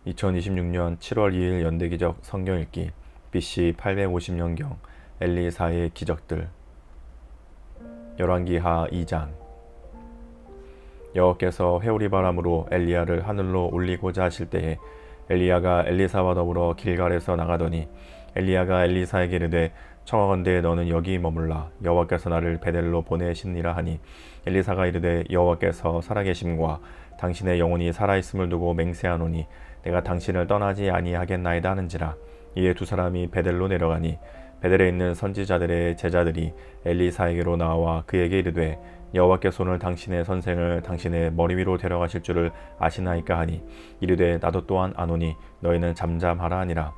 2026년 7월 2일 연대기적 성경읽기 BC 850년경 엘리사의 기적들. 열왕기하 2장. 여호와께서 회오리 바람으로 엘리야를 하늘로 올리고자 하실 때에 엘리야가 엘리사와 더불어 길갈에서 나가더니 엘리야가 엘리사에게 이르되 청하건대 너는 여기 머물라 여호와께서 나를 베델로 보내시니라 하니 엘리사가 이르되 여호와께서 살아계심과 당신의 영혼이 살아있음을 두고 맹세하노니 내가 당신을 떠나지 아니하겠나이다 하는지라. 이에 두 사람이 베델로 내려가니 베델에 있는 선지자들의 제자들이 엘리사에게로 나와 그에게 이르되 여호와께서 오늘 당신의 선생을 당신의 머리 위로 데려가실 줄을 아시나이까 하니 이르되 나도 또한 아노니 너희는 잠잠하라 하니라.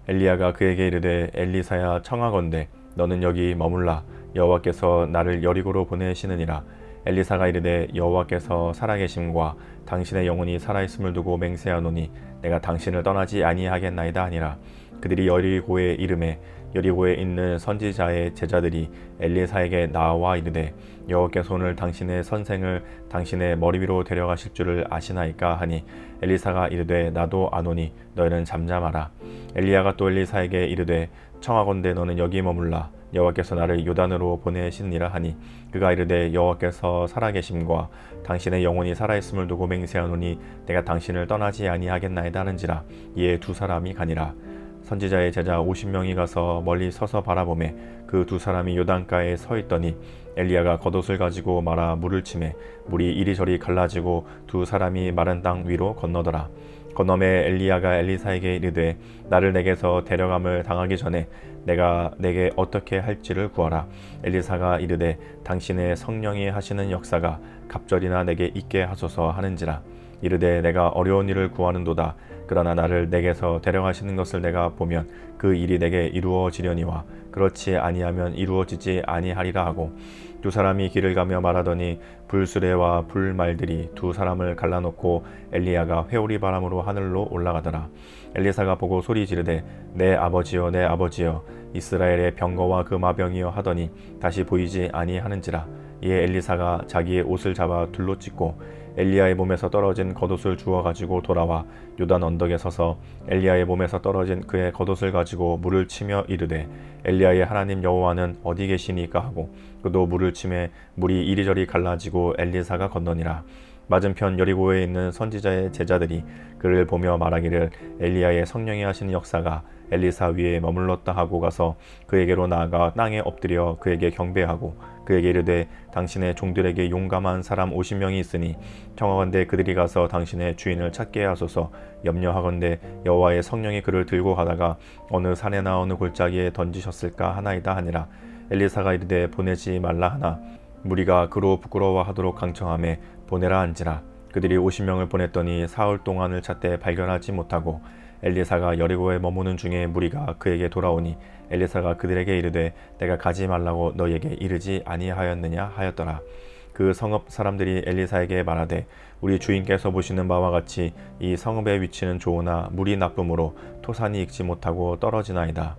엘리야가 그에게 이르되 엘리사야 청하건대 너는 여기 머물라 여호와께서 나를 여리고로 보내시느니라. 엘리사가 이르되 여호와께서 살아계심과 당신의 영혼이 살아있음을 두고 맹세하노니 내가 당신을 떠나지 아니하겠나이다 하니라. 그들이 여리고에 이름에 여리고에 있는 선지자의 제자들이 엘리사에게 나와 이르되 여호와께서 오늘 당신의 선생을 당신의 머리 위로 데려가실 줄을 아시나이까 하니 엘리사가 이르되 나도 아노니 너희는 잠잠하라. 엘리야가 또 엘리사에게 이르되 청하건대 너는 여기 머물라 여호와께서 나를 요단으로 보내시니라 하니 그가 이르되 여호와께서 살아계심과 당신의 영혼이 살아있음을 두고 맹세하노니 내가 당신을 떠나지 아니하겠나이다 하는지라. 이에 두 사람이 가니라. 선지자의 제자 50명이 가서 멀리 서서 바라보매 그 두 사람이 요단가에 서 있더니 엘리야가 겉옷을 가지고 말아 물을 치매 물이 이리저리 갈라지고 두 사람이 마른 땅 위로 건너더라. 건너매 엘리야가 엘리사에게 이르되 나를 내게서 데려감을 당하기 전에 내가 내게 어떻게 할지를 구하라. 엘리사가 이르되 당신의 성령이 하시는 역사가 갑절이나 내게 있게 하소서 하는지라. 이르되 내가 어려운 일을 구하는도다. 그러나 나를 내게서 데려가시는 것을 내가 보면 그 일이 내게 이루어지려니와 그렇지 아니하면 이루어지지 아니하리라 하고 두 사람이 길을 가며 말하더니 불수레와 불말들이 두 사람을 갈라놓고 엘리야가 회오리 바람으로 하늘로 올라가더라. 엘리사가 보고 소리 지르되 내 아버지여 내 아버지여 이스라엘의 병거와 그 마병이여 하더니 다시 보이지 아니하는지라. 이에 엘리사가 자기의 옷을 잡아 둘로 찢고 엘리야의 몸에서 떨어진 겉옷을 주워 가지고 돌아와 요단 언덕에 서서 엘리야의 몸에서 떨어진 그의 겉옷을 가지고 물을 치며 이르되 엘리야의 하나님 여호와는 어디 계시니까 하고 그도 물을 치매 물이 이리저리 갈라지고 엘리사가 건너니라. 맞은편 여리고에 있는 선지자의 제자들이 그를 보며 말하기를 엘리야의 성령이 하시는 역사가 엘리사 위에 머물렀다 하고 가서 그에게로 나아가 땅에 엎드려 그에게 경배하고 그에게 이르되 당신의 종들에게 용감한 사람 50명이 있으니 청하건대 그들이 가서 당신의 주인을 찾게 하소서. 염려하건대 여호와의 성령이 그를 들고 가다가 어느 산에나 어느 골짜기에 던지셨을까 하나이다 하니라. 엘리사가 이르되 보내지 말라 하나 무리가 그로 부끄러워하도록 강청하매 보내라 한지라. 그들이 50명을 보냈더니 사흘 동안을 찾되 발견하지 못하고 엘리사가 여리고에 머무는 중에 무리가 그에게 돌아오니 엘리사가 그들에게 이르되 내가 가지 말라고 너희에게 이르지 아니하였느냐 하였더라. 그 성읍 사람들이 엘리사에게 말하되 우리 주인께서 보시는 바와 같이 이 성읍의 위치는 좋으나 물이 나쁨으로 토산이 익지 못하고 떨어지나이다.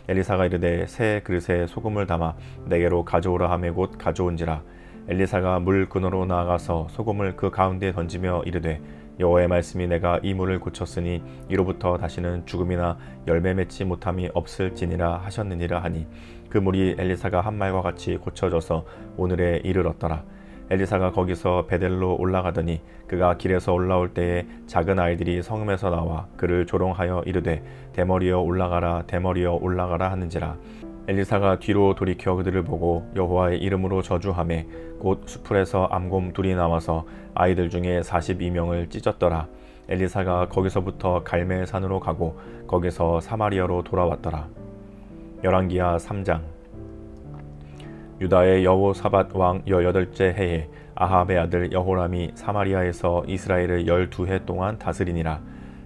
엘리사가 이르되 새 그릇에 소금을 담아 내게로 가져오라 하매 곧 가져온지라. 엘리사가 물 근으로 나아가서 소금을 그 가운데 던지며 이르되 여호와의 말씀이 내가 이 물을 고쳤으니 이로부터 다시는 죽음이나 열매 맺지 못함이 없을지니라 하셨느니라 하니 그 물이 엘리사가 한 말과 같이 고쳐져서 오늘에 이르렀더라. 엘리사가 거기서 베델로 올라가더니 그가 길에서 올라올 때에 작은 아이들이 성읍에서 나와 그를 조롱하여 이르되 대머리여 올라가라 대머리여 올라가라 하는지라. 엘리사가 뒤로 돌이켜 그들을 보고 여호와의 이름으로 저주하매 곧 수풀에서 암곰 둘이 나와서 아이들 중에 42명을 찢었더라. 엘리사가 거기서부터 갈멜산으로 가고 거기서 사마리아로 돌아왔더라. 열왕기하 3장. 유다의 여호사밧 왕 18째 해에 아합의 아들 여호람이 사마리아에서 이스라엘을 12해 동안 다스리니라.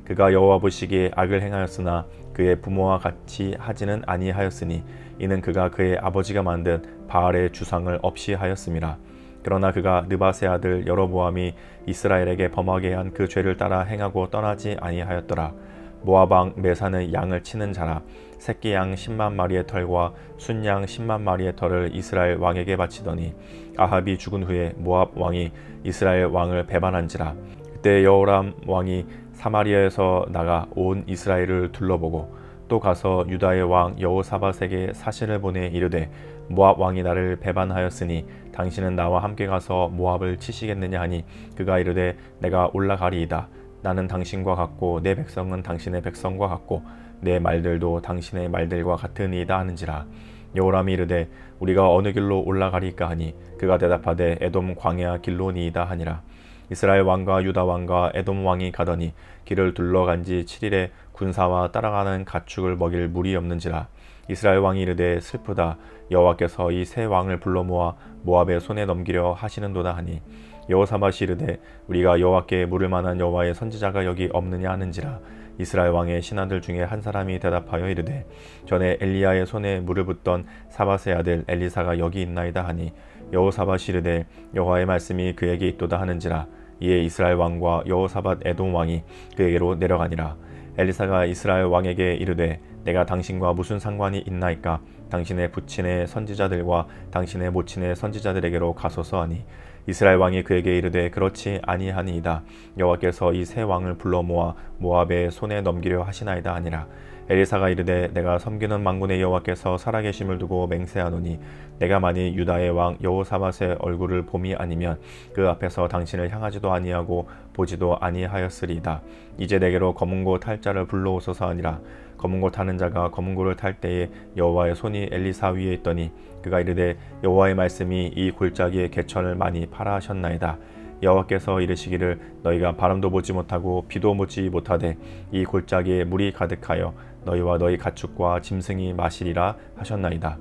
그가 여호와 보시기에 악을 행하였으나 그의 부모와 같이 하지는 아니하였으니 이는 그가 그의 아버지가 만든 바알의 주상을 없이 하였음이라. 그러나 그가 느밧의 아들 여로보암이 이스라엘에게 범하게 한 그 죄를 따라 행하고 떠나지 아니하였더라. 모압 왕 메산의 양을 치는 자라. 새끼 양 10만 마리의 털과 순양 10만 마리의 털을 이스라엘 왕에게 바치더니 아합이 죽은 후에 모압 왕이 이스라엘 왕을 배반한지라. 그때 여호람 왕이 사마리아에서 나가 온 이스라엘을 둘러보고 또 가서 유다의 왕 여호사밧에게 사신을 보내 이르되 모압 왕이 나를 배반하였으니 당신은 나와 함께 가서 모압을 치시겠느냐 하니 그가 이르되 내가 올라가리이다. 나는 당신과 같고 내 백성은 당신의 백성과 같고 내 말들도 당신의 말들과 같으니이다 하는지라. 여호람이 이르되 우리가 어느 길로 올라가리까 하니 그가 대답하되 에돔 광야 길로니이다 하니라. 이스라엘 왕과 유다 왕과 에돔 왕이 가더니 길을 둘러간 지 7일에 군사와 따라가는 가축을 먹일 물이 없는지라. 이스라엘 왕이 이르되 슬프다. 여호와께서 이 세 왕을 불러 모아 모압의 손에 넘기려 하시는도다 하니 여호사밧이 이르되 우리가 여호와께 물을 만한 여호와의 선지자가 여기 없느냐 하는지라. 이스라엘 왕의 신하들 중에 한 사람이 대답하여 이르되 전에 엘리야의 손에 물을 붓던 사밧의 아들 엘리사가 여기 있나이다 하니 여호사밧이 이르되 여호와의 말씀이 그에게 있도다 하는지라. 이에 이스라엘 왕과 여호사밧 에돔 왕이 그에게로 내려가니라. 엘리사가 이스라엘 왕에게 이르되 내가 당신과 무슨 상관이 있나이까? 당신의 부친의 선지자들과 당신의 모친의 선지자들에게로 가소서 하니 이스라엘 왕이 그에게 이르되 그렇지 아니하니이다. 여호와께서 이 세 왕을 불러 모아 모압의 손에 넘기려 하시나이다 하니라. 엘리사가 이르되 내가 섬기는 만군의 여호와께서 살아계심을 두고 맹세하노니 내가 만일 유다의 왕 여호사밧의 얼굴을 봄이 아니면 그 앞에서 당신을 향하지도 아니하고 보지도 아니하였으리이다. 이제 내게로 검은고 탈 자를 불러오소서 하니라. 검은고 타는 자가 검은고를 탈 때에 여호와의 손이 엘리사 위에 있더니 그가 이르되 여호와의 말씀이 이 골짜기의 개천을 많이 파라 하셨나이다. 여호와께서 이르시기를 너희가 바람도 보지 못하고 비도 보지 못하되 이 골짜기에 물이 가득하여 너희와 너희 가축과 짐승이 마시리라 하셨나이다.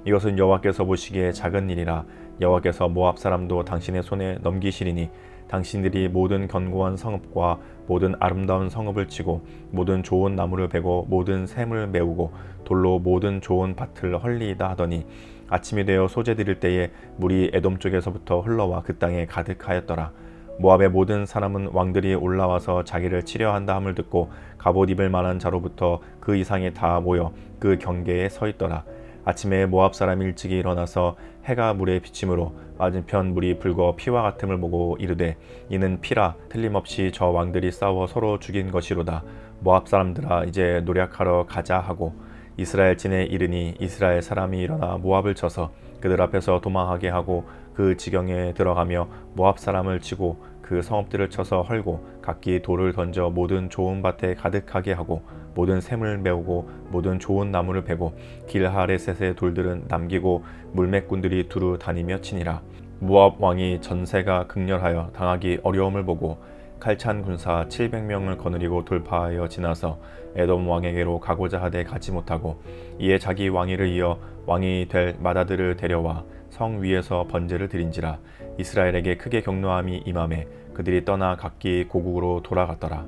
이것은 여호와께서 보시기에 작은 일이라. 여호와께서 모압 사람도 당신의 손에 넘기시리니 당신들이 모든 견고한 성읍과 모든 아름다운 성읍을 치고 모든 좋은 나무를 베고 모든 샘을 메우고 돌로 모든 좋은 밭을 헐리이다 하더니 아침이 되어 소재 드릴 때에 물이 에돔 쪽에서부터 흘러와 그 땅에 가득하였더라. 모압의 모든 사람은 왕들이 올라와서 자기를 치려 한다 함을 듣고 갑옷 입을 만한 자로부터 그 이상이 다 모여 그 경계에 서 있더라. 아침에 모압 사람이 일찍이 일어나서 해가 물에 비침으로 맞은편 물이 붉어 피와 같음을 보고 이르되 이는 피라. 틀림없이 저 왕들이 싸워 서로 죽인 것이로다. 모압 사람들아 이제 노략하러 가자 하고 이스라엘 진에 이르니 이스라엘 사람이 일어나 모압을 쳐서 그들 앞에서 도망하게 하고 그 지경에 들어가며 모압 사람을 치고 그 성읍들을 쳐서 헐고 각기 돌을 던져 모든 좋은 밭에 가득하게 하고 모든 샘을 메우고 모든 좋은 나무를 베고 길하레셋의 돌들은 남기고 물맥꾼들이 두루 다니며 치니라. 모압 왕이 전세가 극렬하여 당하기 어려움을 보고 칼찬 군사 700명을 거느리고 돌파하여 지나서 에돔 왕에게로 가고자 하되 가지 못하고 이에 자기 왕위를 이어 왕이 될 맏아들을 데려와 성 위에서 번제를 드린지라. 이스라엘에게 크게 격노함이 임하매 그들이 떠나 각기 고국으로 돌아갔더라.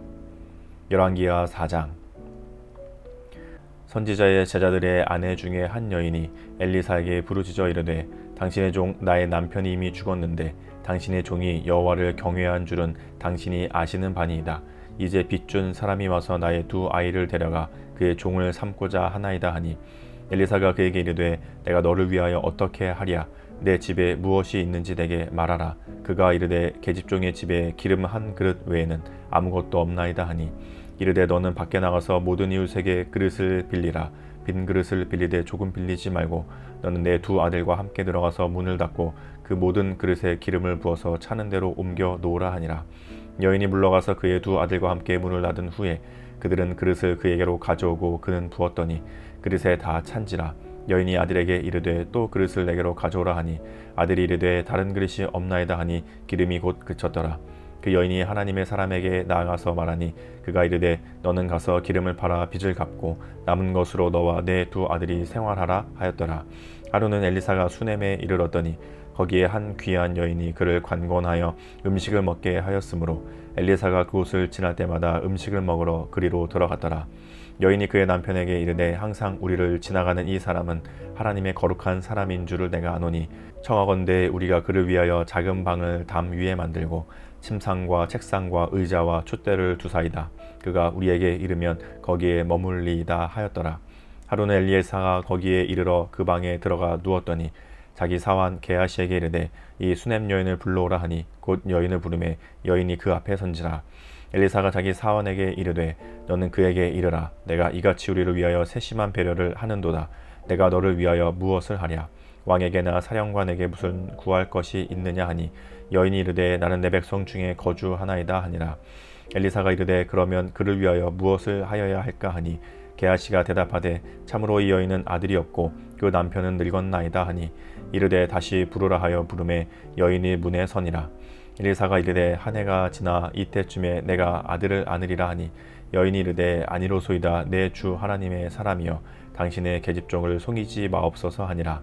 열왕기하 4장. 선지자의 제자들의 아내 중에 한 여인이 엘리사에게 부르짖어 이르되 당신의 종 나의 남편이 이미 죽었는데 당신의 종이 여호와를 경외한 줄은 당신이 아시는 바니이다. 이제 빚준 사람이 와서 나의 두 아이를 데려가 그의 종을 삼고자 하나이다 하니 엘리사가 그에게 이르되 내가 너를 위하여 어떻게 하랴. 내 집에 무엇이 있는지 내게 말하라. 그가 이르되 계집종의 집에 기름 한 그릇 외에는 아무것도 없나이다 하니 이르되 너는 밖에 나가서 모든 이웃에게 그릇을 빌리라. 빈 그릇을 빌리되 조금 빌리지 말고 너는 내 두 아들과 함께 들어가서 문을 닫고 그 모든 그릇에 기름을 부어서 차는 대로 옮겨 놓으라 하니라. 여인이 물러가서 그의 두 아들과 함께 문을 닫은 후에 그들은 그릇을 그에게로 가져오고 그는 부었더니 그릇에 다 찬지라. 여인이 아들에게 이르되 또 그릇을 내게로 가져오라 하니 아들이 이르되 다른 그릇이 없나이다 하니 기름이 곧 그쳤더라. 그 여인이 하나님의 사람에게 나아가서 말하니 그가 이르되 너는 가서 기름을 팔아 빚을 갚고 남은 것으로 너와 내 두 아들이 생활하라 하였더라. 하루는 엘리사가 수넴에 이르렀더니 거기에 한 귀한 여인이 그를 관건하여 음식을 먹게 하였으므로 엘리사가 그곳을 지날 때마다 음식을 먹으러 그리로 들어갔더라. 여인이 그의 남편에게 이르되 항상 우리를 지나가는 이 사람은 하나님의 거룩한 사람인 줄을 내가 아노니 청하건대 우리가 그를 위하여 작은 방을 담 위에 만들고 침상과 책상과 의자와 촛대를 두사이다. 그가 우리에게 이르면 거기에 머물리이다 하였더라. 하루는 엘리에사가 거기에 이르러 그 방에 들어가 누웠더니 자기 사환 게하시에게 이르되 이 수넴 여인을 불러오라 하니 곧 여인을 부르매 여인이 그 앞에 선지라. 엘리사가 자기 사환에게 이르되 너는 그에게 이르라. 내가 이같이 우리를 위하여 세심한 배려를 하는도다. 내가 너를 위하여 무엇을 하랴. 왕에게나 사령관에게 무슨 구할 것이 있느냐 하니 여인이 이르되 나는 내 백성 중에 거주하나이다 하니라. 엘리사가 이르되 그러면 그를 위하여 무엇을 하여야 할까 하니 게하시가 대답하되 참으로 이 여인은 아들이 없고 그 남편은 늙었나이다 하니 이르되 다시 부르라 하여 부르매 여인이 문에 서니라. 엘리사가 이르되 한 해가 지나 이때쯤에 내가 아들을 안으리라 하니 여인이 이르되 아니로소이다. 내 주 하나님의 사람이여 당신의 계집종을 속이지 마옵소서 하니라.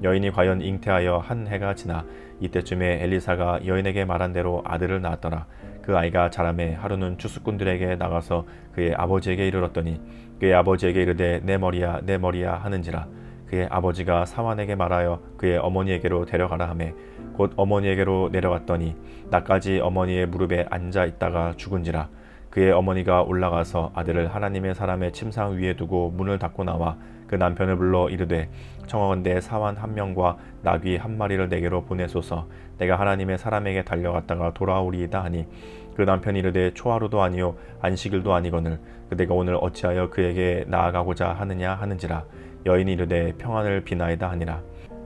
여인이 과연 잉태하여 한 해가 지나 이때쯤에 엘리사가 여인에게 말한 대로 아들을 낳았더라. 그 아이가 자라매 하루는 추수꾼들에게 나가서 그의 아버지에게 이르렀더니 그의 아버지에게 이르되 내 머리야 내 머리야 하는지라. 그의 아버지가 사환에게 말하여 그의 어머니에게로 데려가라 하매 곧 어머니에게로 내려갔더니 나까지 어머니의 무릎에 앉아 있다가 죽은지라. 그의 어머니가 올라가서 아들을 하나님의 사람의 침상 위에 두고 문을 닫고 나와 그 남편을 불러 이르되 청하건대 사환 한 명과 나귀 한 마리를 내게로 보내소서. 내가 하나님의 사람에게 달려갔다가 돌아오리이다 하니 그 남편이 이르되 초하루도 아니요 안식일도 아니거늘 그대가 오늘 어찌하여 그에게 나아가고자 하느냐 하는지라. 여인이 이르되 평안을 비나이다 하니라.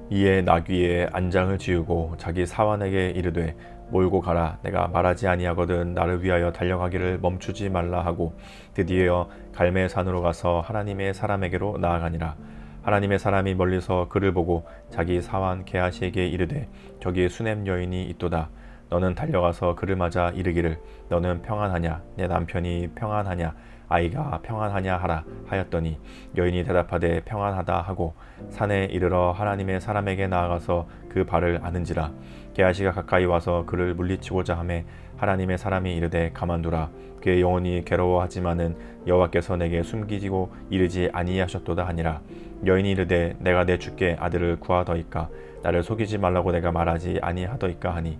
이에 나귀의 안장을 지우고 자기 사환에게 이르되 몰고 가라. 내가 말하지 아니하거든 나를 위하여 달려가기를 멈추지 말라 하고 드디어 갈멜산으로 가서 하나님의 사람에게로 나아가니라. 하나님의 사람이 멀리서 그를 보고 자기 사환 게하시에게 이르되 저기 수넴 여인이 있도다. 너는 달려가서 그를 맞아 이르기를 너는 평안하냐 내 남편이 평안하냐 아이가 평안하냐 하라 하였더니 여인이 대답하되 평안하다 하고 산에 이르러 하나님의 사람에게 나아가서 그 발을 아는지라. 게하시가 가까이 와서 그를 물리치고자 하매 하나님의 사람이 이르되 가만두라. 그의 영혼이 괴로워하지만은 여호와께서 내게 숨기지고 이르지 아니하셨도다 하니라. 여인이 이르되 내가 내 주께 아들을 구하더이까 나를 속이지 말라고 내가 말하지 아니하더이까 하니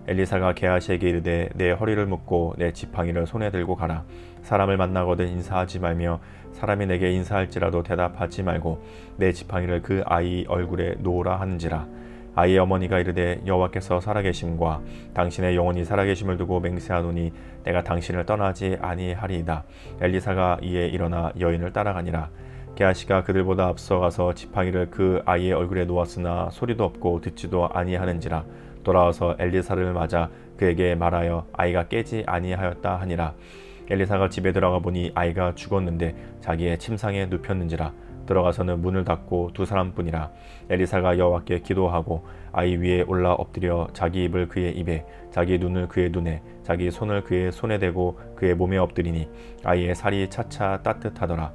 엘리사가 게하시에게 이르되 내 허리를 묶고 내 지팡이를 손에 들고 가라. 사람을 만나거든 인사하지 말며 사람이 내게 인사할지라도 대답하지 말고 내 지팡이를 그 아이 얼굴에 놓으라 하는지라. 아이의 어머니가 이르되 여호와께서 살아계심과 당신의 영혼이 살아계심을 두고 맹세하노니 내가 당신을 떠나지 아니하리이다. 엘리사가 이에 일어나 여인을 따라가니라. 게하시가 그들보다 앞서가서 지팡이를 그 아이의 얼굴에 놓았으나 소리도 없고 듣지도 아니하는지라. 돌아와서 엘리사를 맞아 그에게 말하여 아이가 깨지 아니하였다 하니라. 엘리사가 집에 들어가 보니 아이가 죽었는데 자기의 침상에 눕혔는지라. 들어가서는 문을 닫고 두 사람뿐이라. 엘리사가 여호와께 기도하고 아이 위에 올라 엎드려 자기 입을 그의 입에 자기 눈을 그의 눈에 자기 손을 그의 손에 대고 그의 몸에 엎드리니 아이의 살이 차차 따뜻하더라.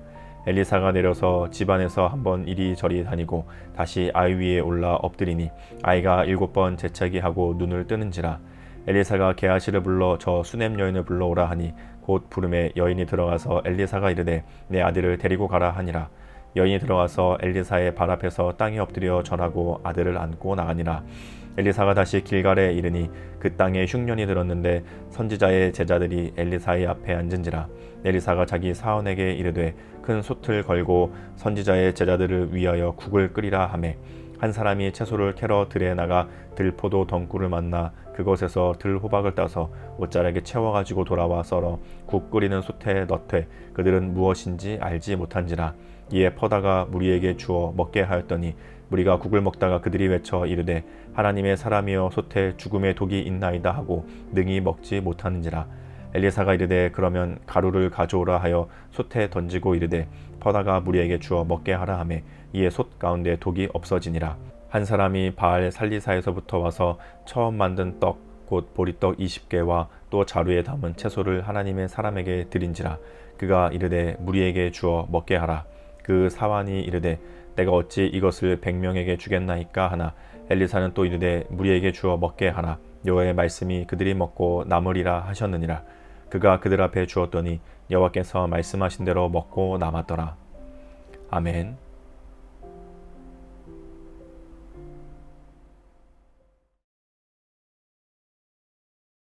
엘리사가 내려서 집안에서 한번 이리저리 다니고 다시 아이 위에 올라 엎드리니 아이가 7번 재채기 하고 눈을 뜨는지라. 엘리사가 게하시를 불러 저 수넴 여인을 불러오라 하니 곧 부름에 여인이 들어가서 엘리사가 이르되 내 아들을 데리고 가라 하니라. 여인이 들어가서 엘리사의 발 앞에서 땅에 엎드려 절하고 아들을 안고 나가니라. 엘리사가 다시 길갈에 이르니 그 땅에 흉년이 들었는데 선지자의 제자들이 엘리사의 앞에 앉은지라. 엘리사가 자기 사원에게 이르되 큰 솥을 걸고 선지자의 제자들을 위하여 국을 끓이라 하매 한 사람이 채소를 캐러 들에 나가 들포도 덩굴을 만나 그것에서 들호박을 따서 옷자락에 채워가지고 돌아와 썰어 국 끓이는 솥에 넣되 그들은 무엇인지 알지 못한지라. 이에 퍼다가 무리에게 주어 먹게 하였더니 무리가 국을 먹다가 그들이 외쳐 이르되 하나님의 사람이여 솥에 죽음의 독이 있나이다 하고 능히 먹지 못하는지라. 엘리사가 이르되 그러면 가루를 가져오라 하여 솥에 던지고 이르되 퍼다가 무리에게 주어 먹게 하라 하매 이에 솥 가운데 독이 없어지니라. 한 사람이 바알 살리사에서부터 와서 처음 만든 떡 곧 보리떡 20개와 또 자루에 담은 채소를 하나님의 사람에게 드린지라. 그가 이르되 무리에게 주어 먹게 하라. 그 사환이 이르되 내가 어찌 이것을 100명에게 주겠나이까 하나 엘리사는 또 이르되 무리에게 주어 먹게 하라. 여호와의 말씀이 그들이 먹고 남으리라 하셨느니라. 그가 그들 앞에 주었더니 여호와께서 말씀하신 대로 먹고 남았더라. 아멘.